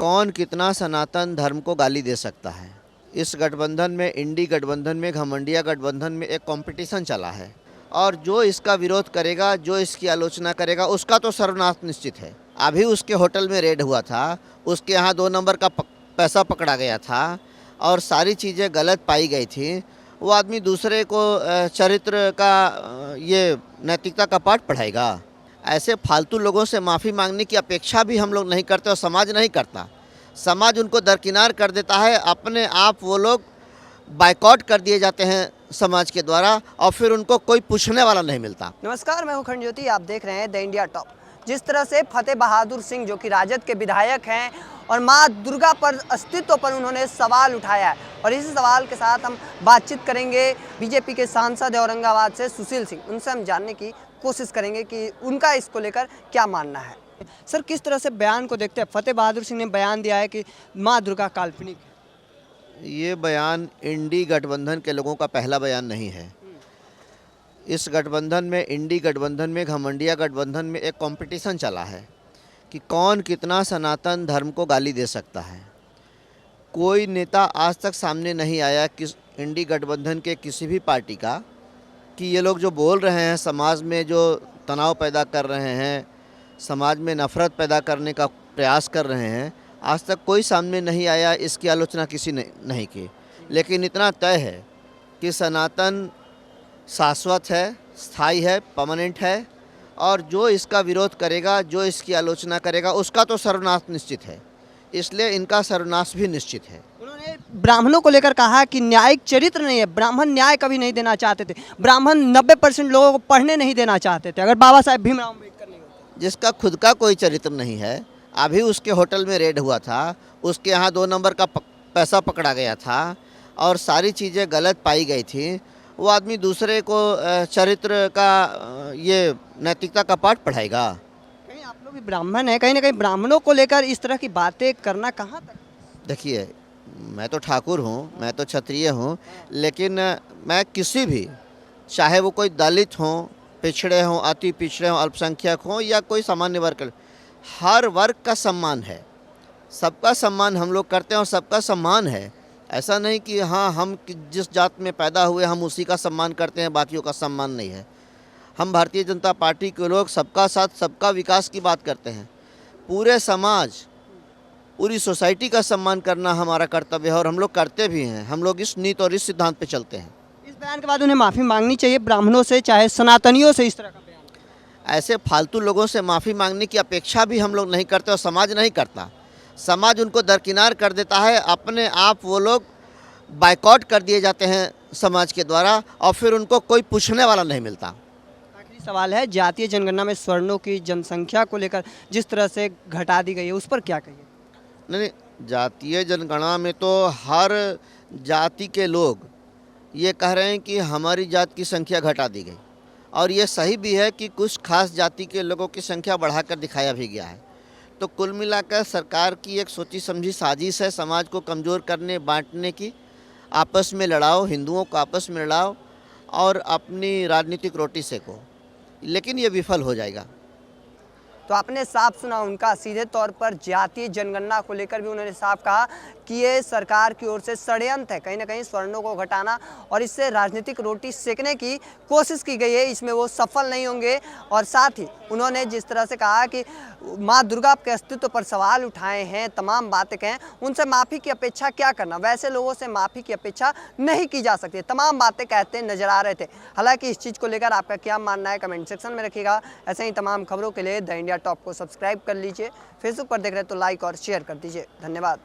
कौन कितना सनातन धर्म को गाली दे सकता है। इस गठबंधन में, इंडी गठबंधन में, घमंडिया गठबंधन में एक कंपटीशन चला है और जो इसका विरोध करेगा, जो इसकी आलोचना करेगा, उसका तो सर्वनाश निश्चित है। अभी उसके होटल में रेड हुआ था, उसके यहाँ 2 नंबर का पैसा पकड़ा गया था और सारी चीज़ें गलत पाई गई थी। वो आदमी दूसरे को चरित्र का, ये नैतिकता का पाठ पढ़ाएगा। ऐसे फालतू लोगों से माफ़ी मांगने की अपेक्षा भी हम लोग नहीं करते और समाज नहीं करता। समाज उनको दरकिनार कर देता है, अपने आप वो लोग बायकॉट कर दिए जाते हैं समाज के द्वारा और फिर उनको कोई पूछने वाला नहीं मिलता। नमस्कार, मैं हूं खंड ज्योति, आप देख रहे हैं द इंडिया टॉप। जिस तरह से फतेह बहादुर सिंह जो कि राजद के विधायक हैं और माँ दुर्गा पर अस्तित्व पर उन्होंने सवाल उठाया है और इसी सवाल के साथ हम बातचीत करेंगे बीजेपी के सांसद औरंगाबाद से सुशील सिंह। उनसे हम जानने की कोशिश करेंगे कि उनका इसको लेकर क्या मानना है। सर, किस तरह से बयान को देखते हैं? फतेह बहादुर सिंह ने बयान दिया है कि माँ दुर्गा काल्पनिक है। ये बयान इंडी गठबंधन के लोगों का पहला बयान नहीं है। इस गठबंधन में, इंडी गठबंधन में, घमंडिया गठबंधन में एक कंपटीशन चला है कि कौन कितना सनातन धर्म को गाली दे सकता है। कोई नेता आज तक सामने नहीं आया कि इंडी गठबंधन के किसी भी पार्टी का कि ये लोग जो बोल रहे हैं, समाज में जो तनाव पैदा कर रहे हैं, समाज में नफ़रत पैदा करने का प्रयास कर रहे हैं, आज तक कोई सामने नहीं आया, इसकी आलोचना किसी ने नहीं की। लेकिन इतना तय है कि सनातन शाश्वत है, स्थायी है, परमानेंट है और जो इसका विरोध करेगा, जो इसकी आलोचना करेगा, उसका तो सर्वनाश निश्चित है। इसलिए इनका सर्वनाश भी निश्चित है। उन्होंने ब्राह्मणों को लेकर कहा कि न्यायिक चरित्र नहीं है, ब्राह्मण न्याय कभी नहीं देना चाहते थे, ब्राह्मण 90% लोगों को पढ़ने नहीं देना चाहते थे अगर बाबा साहेब भीमराव अम्बेडकर नहीं होते। जिसका खुद का कोई चरित्र नहीं है, अभी उसके होटल में रेड हुआ था, उसके यहाँ 2 नंबर का पैसा पकड़ा गया था और सारी चीज़ें गलत पाई गई थी। वो आदमी दूसरे को चरित्र का, ये नैतिकता का पाठ पढ़ाएगा। कहीं आप लोग भी ब्राह्मण हैं, कहीं ना कहीं ब्राह्मणों को लेकर इस तरह की बातें करना कहाँ तक? देखिए, मैं तो ठाकुर हूँ, मैं तो क्षत्रिय हूँ, लेकिन मैं किसी भी, चाहे वो कोई दलित हों, पिछड़े हों, अति पिछड़े हों, अल्पसंख्यक हों या कोई सामान्य वर्ग, हर वर्ग का सम्मान है। सबका सम्मान हम लोग करते हैं और सबका सम्मान है। ऐसा नहीं कि हाँ, हम जिस जात में पैदा हुए हम उसी का सम्मान करते हैं, बाकियों का सम्मान नहीं है। हम भारतीय जनता पार्टी के लोग सबका साथ, सबका विकास की बात करते हैं। पूरे समाज, पूरी सोसाइटी का सम्मान करना हमारा कर्तव्य है और हम लोग करते भी हैं। हम लोग इस नीति और इस सिद्धांत पे चलते हैं। इस बयान के बाद उन्हें माफ़ी मांगनी चाहिए ब्राह्मणों से, चाहे सनातनियों से। इस तरह का बयान, ऐसे फालतू लोगों से माफ़ी मांगने की अपेक्षा भी हम लोग नहीं करते और समाज नहीं करता। समाज उनको दरकिनार कर देता है, अपने आप वो लोग बायकॉट कर दिए जाते हैं समाज के द्वारा और फिर उनको कोई पूछने वाला नहीं मिलता। आखिरी सवाल है, जातीय जनगणना में स्वर्णों की जनसंख्या को लेकर जिस तरह से घटा दी गई है, उस पर क्या कहिए? नहीं, जातीय जनगणना में तो हर जाति के लोग ये कह रहे हैं कि हमारी जात की संख्या घटा दी गई और ये सही भी है कि कुछ खास जाति के लोगों की संख्या बढ़ाकर दिखाया भी गया है। तो कुल मिलाकर सरकार की एक सोची समझी साजिश है समाज को कमज़ोर करने, बांटने की, आपस में लड़ाओ, हिंदुओं को आपस में लड़ाओ और अपनी राजनीतिक रोटी सेको, लेकिन ये विफल हो जाएगा। तो आपने साफ सुना उनका, सीधे तौर पर जातीय जनगणना को लेकर भी उन्होंने साफ कहा कि ये सरकार की ओर से षड्यंत्र है, कहीं ना कहीं स्वर्णों को घटाना और इससे राजनीतिक रोटी सेकने की कोशिश की गई है, इसमें वो सफल नहीं होंगे। और साथ ही उन्होंने जिस तरह से कहा कि माँ दुर्गा के अस्तित्व पर सवाल उठाए हैं, तमाम बातें कहें, उनसे माफ़ी की अपेक्षा क्या करना, वैसे लोगों से माफ़ी की अपेक्षा नहीं की जा सकती, तमाम बातें कहते नजर आ रहे थे। हालांकि इस चीज़ को लेकर आपका क्या मानना है कमेंट सेक्शन में रखिएगा। ऐसे ही तमाम खबरों के लिए द इंडिया टॉप को सब्सक्राइब कर लीजिए। फेसबुक पर देख रहे हैं तो लाइक और शेयर कर दीजिए। धन्यवाद।